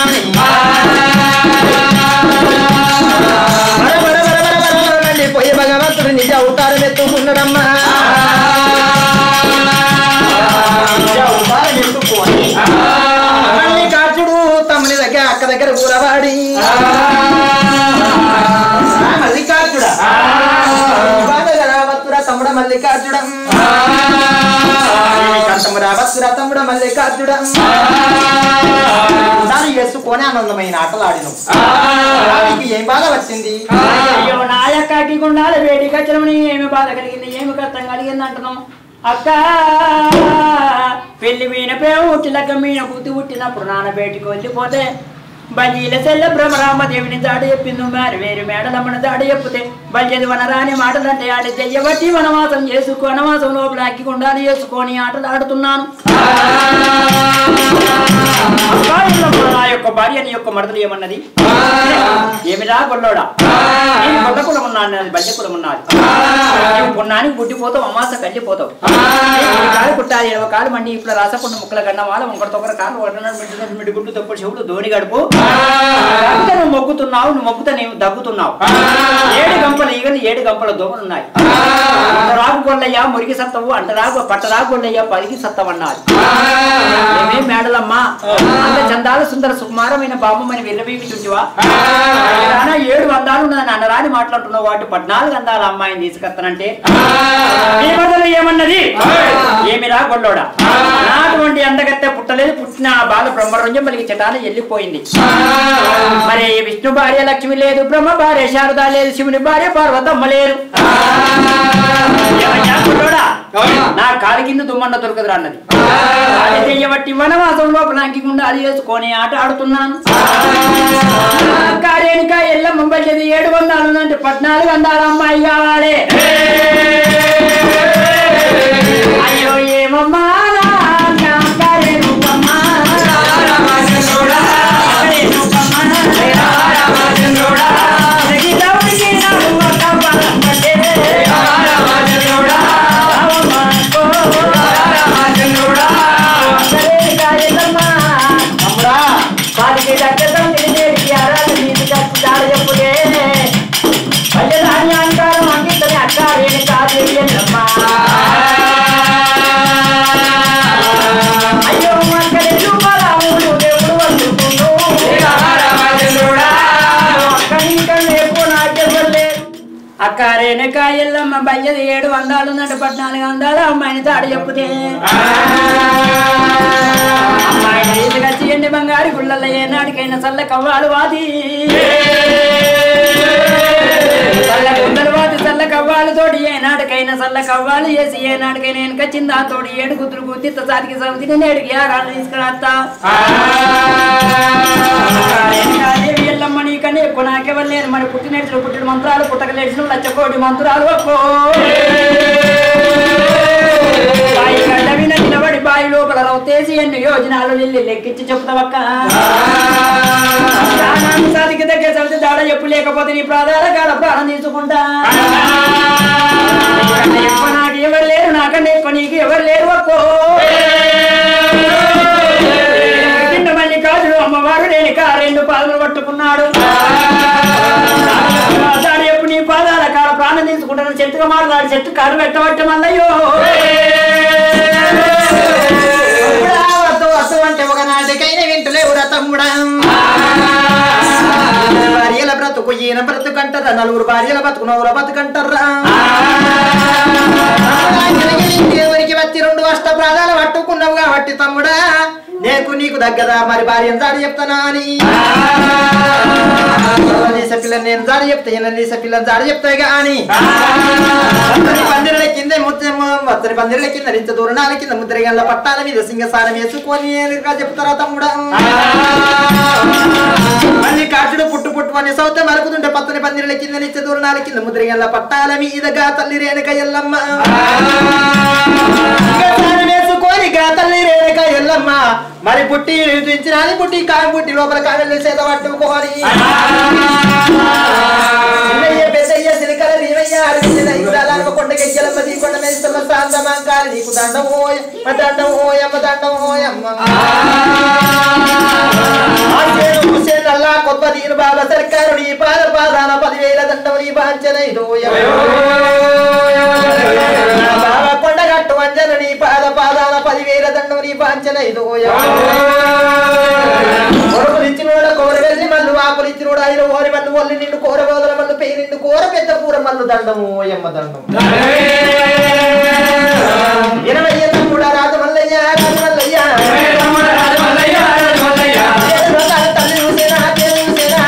పోయి భగవంతుడు నిజ అవతారం ఎత్తుకున్నాడమ్మా మళ్ళీ కాచుడు తమ్ముని దగ్గర అక్క దగ్గర కూరవాడి మల్లికార్జుడా రావత్తురా తమ్ముడ మల్లికార్జుడం రావత్తురా తమ్ముడ మల్లికార్జుడం దాన్ని వేసుకొని ఆనందమైన ఆటలాడిను ఏం బాధ వచ్చింది
అయ్యో నా యొక్క గుండాలి వేడి కచ్చరమని ఏమి బాధ కలిగింది ఏమి కష్టం కలిగింది అంటున్నాం అక్క పెళ్లి మీన ప్రేమ పుట్టిలక్క మీన బుద్ధి పుట్టినప్పుడు నాన్న బయటికి వెళ్ళిపోతే బల్జీల సెల్ల బ్రహ్మరామదేవిని దాడి చెప్పింది మరి వేరు మేడలమ్మని దాడి చెప్తే బల్జది వనరాని మాటలంటే ఆడి చెయ్యబట్టి వనవాసం చేసుకో వనవాసం లోపల అక్కి గుండాలు చేసుకొని ఆటలు ఆడుతున్నాను నా యొక్క భార్య నీ యొక్క మరదలు ఏమన్నది ఏమిరా గొల్లోడా నేను గొడ్డ కులం ఉన్నాను బల్జ కులం ఉన్నది నువ్వు పున్నానికి పుట్టిపోతావు అమాస కళ్ళిపోతావు కాలు కుట్టాలి 20 కాలు మండి ఇప్పుడు రాసకుండా ముక్కల కన్నా వాళ్ళ ఒకరితొకరు కాలు ఒకటి మిడిగుడ్డు తప్పుడు చెవుడు ధోని గడుపు నువ్వు మొగ్గుతున్నావు నువ్వు మొగ్గుతా నీవు దగ్గుతున్నావు 7 గంప గంపల ఈగలు 7 గంపల దోమలు ఉన్నాయి. రాగు గొల్లయ్య మురికి సత్తవు అంటరాగు పట్టరాగు గొల్లయ్య పలికి సత్తవన్నారు. ఏమే మేడలమ్మా అంత చందాల సుందర సుకుమారమైన బాబమ్మని విర్రవీగుచుంటివా? 7 అందాలు ఉన్నదని అన్నరాని మాట్లాడుతున్నావు. వాటి 14 అందాల అమ్మాయిని తీసుకొస్తానంటే నీ బదులు ఏమన్నది? ఏమిరా గొల్లోడా, నాటువంటి అందగత్తె పుట్టలేదు, పుట్టిన బాల బ్రహ్మరంజం పలికి చటాన వెళ్ళిపోయింది. మరి విష్ణు భార్య లక్ష్మి లేదు, బ్రహ్మ భార్య శారద లేదు, శివుని భార్య పార్వతమ్మ లేరు. నా కాలి కింద దుమ్మన్న దొరకదురా అన్నది. అది చెయ్యబట్టి వనవాసం లోపల అంకికుండా అది వేసుకొని ఆట ఆడుతున్నాను. కారేనిక ఎల్లమ్మ బల్లేది 7 వందాలు అంటే 14 వందాల అమ్మాయి కావాలి. అయ్యో ఏమమ్మా అక్కారేనక ఎల్లమ్మ బయ్యది 7 వందాలు 14 వందాలు అమ్మాయిని తాడు చెప్పుతే అమ్మాయిని తీసుకొచ్చి ఎండి బంగారు గుళ్ళల్లో ఏనాడికైనా చల్ల కవ్వాలు వాది చల్ల గుండలు వాది చల్ల కవ్వాలతోటి ఏనాటికైనా చల్ల కవ్వాలు వేసి ఏనాటికైనా వెనకొచ్చింది దాంతోటి 7 కుదురు గుద్ది సారికి సమితిని నేడికి ఆరాలు తీసుకురాస్తా. ఎల్లమ్మ నీకన్నా ఎక్కువ నాకెవరు లేరు. మరి పుట్టినేడ్చులు పుట్టిన మంత్రాలు పుట్టకలేడ్చిన లచ్చకోటి మంత్రాలు ఒక్కో బాయి గడ్డ విన నిలబడి బాయి లోపల రౌతేసి ఎన్ని యోజనాలు వెళ్ళి లెక్కించి చెప్తావక్క. సాధికి దగ్గర చదివితే దాడ చెప్పు, లేకపోతే నీ ప్రాధాల కాడ ప్రాణం తీసుకుంటా. ఎక్కువ నాకు ఎవరు లేరు, నాకన్నా ఎక్కువ నీకు ఎవరు లేరు ఒక్కో. మళ్ళీ కాదు అమ్మవారు లేనిక 2 పాదములు పట్టుకున్నాడు. ఎప్పుడు నీ పాదాల కాడ ప్రాణం తీసుకుంటాను. చెట్టుగా మాట్లాడు చెట్టు కాడు పెట్టబట్ట మల్లయ్యో
అంటే ఒకనాటికైనా వింటలేవు రతమ్ముడా. భార్యల బ్రతుకు ఈయన బ్రతుకంటారా, 4 భార్యల బతుకు 9 బతుకంటారా. ఎవరికి వచ్చి 2 అష్ట ప్రాణాలు పట్టుకున్నావు కాబట్టి తమ్ముడా నీకు దగ్గర మరి భార్యను జాడి చెప్తానా అని పిల్లని నేను జాడి చెప్తా, పిల్లని జాడి చెప్తాయి కానీ పందిరుల కింద మొత్తని పందిరుల కింద నిత్య దూరణాల కింద ముద్రగండ్ల పట్టాల మీద సింగసారం వేసుకొని చెప్తారా తమ్ముడా. మళ్ళీ కాటుడు పుట్టు అని సౌత మరుకుతుంటే పత్తని పందిరుల కింద నిత్య దూరణాల కింద ముద్రగండ్ల పట్టాల మీదగా తల్లి రేణుక ఎల్లమ్మ వేసుకొని గా తల్లి రేణుక ఎల్లమ్మ మరి పుట్టి తెచ్చినాని పుట్టి కాని పుట్టి లోపల కాడలు చేత పట్టుకోవాలి. పెద్దయ్య సిరికల నీవయ్య కొండకెళ్ళమ్మ నీ కొండ మేస్తమ్మ సాంతమాంకాలి నీకు దండం ఓయమ్మ దండం ఓయమ్మ దండం ఓయమ్మ. అల్లా కొత్త దీని బాబా సర్కారు నీ పాదాన 10,000 దండం నీ బాంచనైదు బాబా కొండగట్టు వంజన నీ పాదాన 10,000 దండం నీ బాంచనైదు. కొడుకులిచ్చినోడ కోర వెళ్ళి మల్లు ఆకులిచ్చినోడు 5 ఓరి మల్లు ఒల్లి నిండు కూర బోదల మల్లు పెయి నిండు కూర పెద్ద కూర మల్లు దండము ఓయమ్మ దండం. 20 తమ్ముడా రాజు మల్లయ్య రాజు మల్లయ్య తల్లి చూసేనా చూసేనా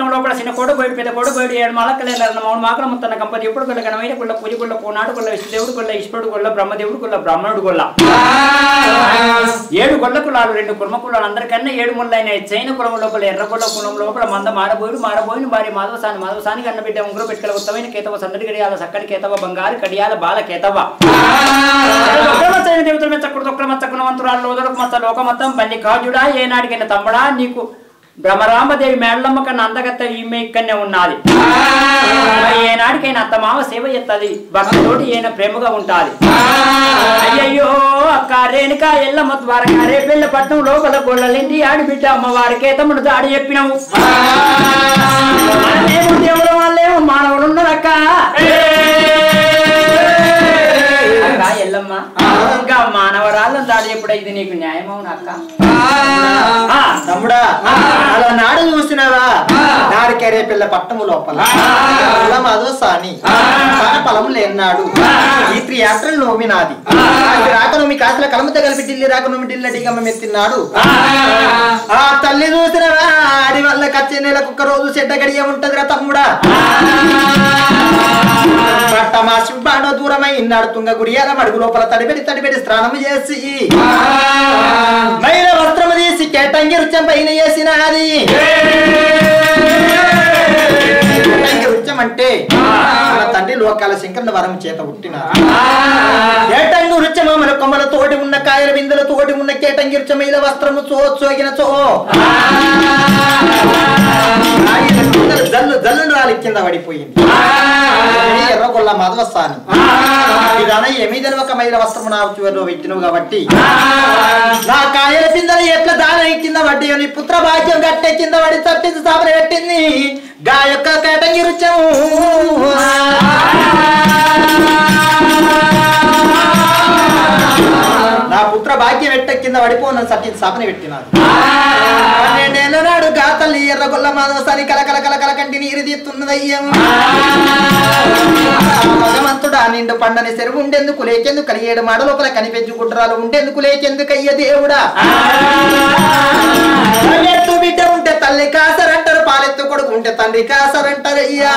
పట్టణం లోపల చిన్న కోడ బయట పెద్ద కోడ బయట 7 మాలకలేరు 3 మాకల ముత్తన్న కంపతి ఎప్పుడు కొల్ల గణమైన కొల్ల పూజ కొల్ల పోనాడు కొల్ల విష్ణుదేవుడు కొల్ల ఈశ్వరుడు కొల్ల బ్రహ్మదేవుడు కొల్ల బ్రాహ్మణుడు కొల్ల 7 కొల్ల కులాలు 2 కుర్మ కులాలు అందరికన్నా 7 ముళ్ళైన చైన కులం లోపల ఎర్ర కొల్ల కులం లోపల మంద మారబోయిన భార్య మాధవసానికి అన్న బిడ్డ ఉంగురు పెట్టుకల ఉత్తమైన కేతవ సందడి గడియాల సక్కడి కేతవ బంగారు కడియాల బాల కేతవ దేవతల మీద చక్కుడు తొక్కల మచ్చ గుణవంతురాలు లోదరకు మచ్చ లోకమత్తం పల్లి కాజుడా ఏనాడికైనా తమ్ముడా నీకు బ్రహ్మరామదేవి మేడలమ్మ కన్నా అందగత్త ఈమె ఇక్కడనే ఉన్నది ఏనాడికైనా అత్త మామ సేవ ఎత్తది భక్తుతోటి ఈయన ప్రేమగా ఉంటాది అయ్యయ్యో అక్క రేణుక ఎల్లమ్మ ద్వారకా రేపెళ్ళ పట్నం లోపల గొల్లలింటి ఆడిబిడ్డ అమ్మవారికే తమ్ముడు దాడి చెప్పినాము దేవుడు వాళ్ళేమో మానవులు ఉన్నారక్క ఎల్లమ్మ ఇంకా మానవరాళ్ళని దాడి ఎప్పుడు ఇది నీకు న్యాయమవును అక్క
తమ్ముడా అలా నాడు చూసినావా నాడికెరే పిల్ల పట్టము లోపల మాధవసాని పొలం లేనాడు ఈ 3 యాత్రలు నోమినాది రాకనోమి కాసుల కలమత కలిపి ఢిల్లీ రాకనోమి ఢిల్లీ ఢిగమ్మ మెత్తినాడు ఆ తల్లి చూసినవా ఆడి వల్ల కచ్చే నెలకు 1 రోజు చెడ్డ గడియ ఉంటదిరా తమ్ముడా పట్టమాసి బాడో దూరమై ఇన్నాడు తుంగ గుడియాల మడుగు లోపల తడిపెడి స్నానం చేసి మైల వస్త్రము తీసి కేటంగి రుచం పైన చేసినది రుచం అంటే తండ్రి లోకాల శంకరుని వరం చేత పుట్టినారు కేటంగి రుచమ మన కొమ్మల తోటి ఉన్న కాయల బిందుల తోటి ఉన్న కేటంగి రుచం మైల వస్త్రము చోగిన జల్లు రాలి కింద పడిపోయింది ఎర్రగొల్ల మాధవసాని ఏమీదని ఒక మైల వస్త్రము నా చివరిలో పెట్టినవు కాబట్టి నా కాయల పిందలు ఎట్లా దాని కింద పడ్డి అని పుత్ర భాగ్యం గట్టే కింద పడి తప్పించి సాపన పెట్టింది గా యొక్క కేటంగి రుచము నా పుత్ర భాగ్యం ఎట్ట కింద పడిపోన సట్టి సాపన పెట్టినారు 12 ఏళ్ళ నాడు గాతల్లి ఎర్రగొల్ల మాధవసాని కల కంటి నీరు తీస్తున్నదయ్యం భగవంతుడా నిండు పండని చెరువు ఉండేందుకు లేకెందుకు 7 మాడ లోపల కనిపెంచు గుడ్రాలు ఉండేందుకు లేకెందుకు అయ్య దేవుడా తల్లెత్తు బిడ్డ ఉంటే తల్లి కాసరంటారు పాలెత్తు కొడుకు ఉంటే తండ్రి కాసరంటారు అయ్యా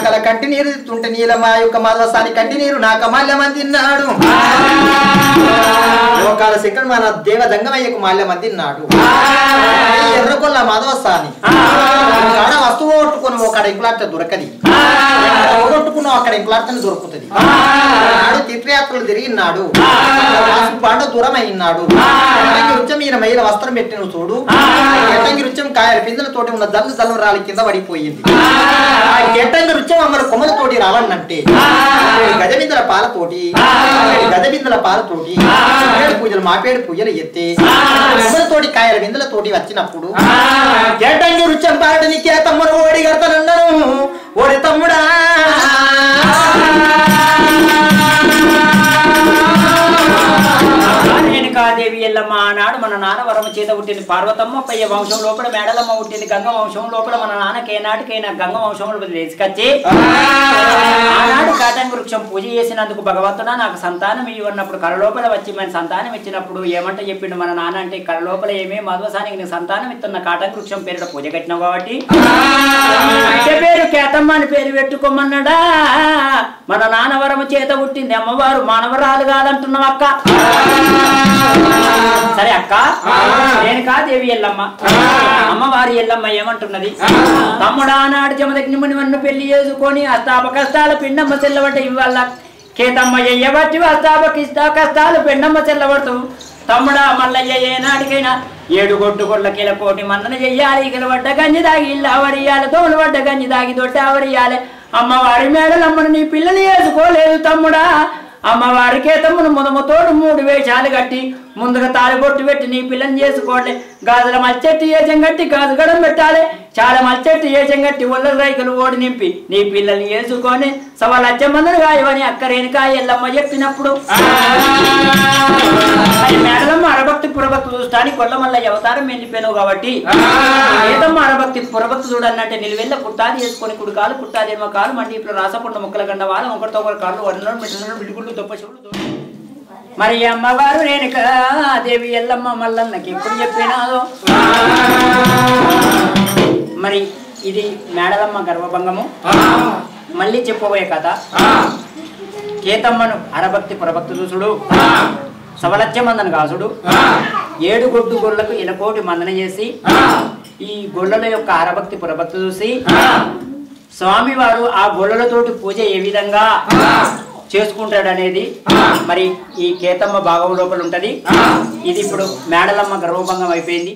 కల కంటి నీరు తీస్తుంటే నీలమా యొక్క మాధవసాని కంటి నీరు నా కమాల్యమందిన్నాడు లోకాల శంకరుడు మన దేవ జంగమయ్యకు మాల్యమందిన్నాడు ఎర్రగొల్ల మాధవసాని వస్తువు కొట్టుకుని ఒకడ ఇంకులాడితే దొరకది కొట్టుకున్నావు అక్కడ ఇంకులాడితే దొరుకుతుంది నాడు తీర్థయాత్రలు తిరిగినాడు పాట దూరం అయినాడు రుచం ఈయన మైల వస్త్రం పెట్టిన చూడు కేటంగి రుచం కాయల పిందలతోటి ఉన్న జల్లు రాలి కింద పడిపోయింది ఆ కేటంగి రుచం అమ్మల కొమ్మలతోటి రావన్నంటే గజబిందల పాలతోటి మాపేడు పూజలు ఎత్తే కొమ్మలతోటి కాయల బిందలతోటి వచ్చినప్పుడు కేటంగి రుచం పాటని కేతమ్మను ఓడి కడతానన్నాను ఓడి తమ్ముడా
రేణుకాదేవి ఎల్లమ్మ ఆనాడు మన నాన్న వరమ చేత పుట్టింది పార్వతమ్మ పయ్య వంశం లోపల మేడలమ్మ పుట్టింది గంగ వంశం లోపల మన నాన్నకి ఏనాటికైనా గంగ వంశంలో తీసుకొచ్చి ఆనాడు కాటంగి వృక్షం పూజ చేసినందుకు భగవంతుడా నాకు సంతానం ఇవ్వన్నప్పుడు కళ లోపల వచ్చి మన సంతానం ఇచ్చినప్పుడు ఏమంట చెప్పిండు మన నాన్న అంటే కళ లోపల ఏమే మాధవసానికి నీకు సంతానం ఇస్తున్న కాటంగి వృక్షం పేరుట పూజ కట్టినావు కాబట్టి పేరు కేతమ్మ అని పేరు పెట్టుకోమన్నాడా మన నాన్న వరమ చేత పుట్టింది అమ్మవారు మానవరాలు కాదంటున్నావు అక్క సరే అక్క రేణుకాదేవి ఎల్లమ్మ అమ్మవారి ఎల్లమ్మ ఏమంటున్నది తమ్ముడా నాడు జమదగ్నిముని వన్ను పెళ్లి చేసుకొని అస్తాప కష్టాలు పిండమ్మ చెల్లబడ్డ ఇవ్వాల కేతమ్మ ఎయ్యబట్టి అస్తాప కష్టాలు పిండమ్మ చెల్లబడతావు తమ్ముడా మల్లయ్య ఏనాడికైనా 7 గొడ్ల కిల కోటి మందన చెయ్యాలి ఇకల పడ్డ గంజి దాగి ఇల్లు ఆవరియాలి తోలు పడ్డ గంజి దాగి దొడ్డి ఆవరియాలి అమ్మవారి మేడలమ్మను నీ పిల్లని వేసుకోలేదు తమ్ముడా అమ్మవారికే తమ్మును ముదముతోడు 3 వేషాలు కట్టి ముందుగా తాలిబొట్టు పెట్టి నీ పిల్లని చేసుకోండి గాజుల మల్చెట్టు ఏజం కట్టి గాజు గడం పెట్టాలి చాలా మల్చెట్టు ఏజం కట్టి ఒళ్ళ రైకులు ఓడి నింపి నీ పిల్లల్ని వేసుకొని 1,00,000 మందిని గాయవని అక్క రేణుకా ఎల్లమ్మ చెప్పినప్పుడు మేడలమ్మ అరభక్తి పురభక్తి చూస్తానికి కొల్లమల్ల అవతారం వెళ్ళిపోయావు కాబట్టి ఏదమ్మ అరభక్తి పురభక్తి చూడన్నంటే నిలువెల్ల పుట్టాది వేసుకొని కుడికాలు పుట్టాదేమో కాలు మండి ఇప్పుడు రాసకుండా ముక్కల గండ వాళ్ళ ఒకరితో ఒకరి కాళ్ళు వడ్లను బిడ్డలను బిడుగుళ్ళు దొప్ప చెవులు మరి అమ్మవారు రేణుక దేవి ఎల్లమ్మ మల్లన్నకి ఎప్పుడు చెప్పినాదో మరి ఇది మేడలమ్మ గర్వభంగము. మళ్ళీ చెప్పబోయే కథ కేతమ్మను అరభక్తి పురభక్తి చూసుడు, సవలత్య మందన కాసుడు, 7 గొడ్డు గొర్రెలకు ఇలకోటి మందన చేసి ఈ గొర్రెల యొక్క అరభక్తి పురభక్తి చూసి స్వామివారు ఆ గొర్రెలతోటి పూజ ఏ విధంగా చేసుకుంటాడనేది మరి ఈ కేతమ్మ భాగం లోపల ఉంటది. ఇది ఇప్పుడు మేడలమ్మ గర్వభంగం అయిపోయింది.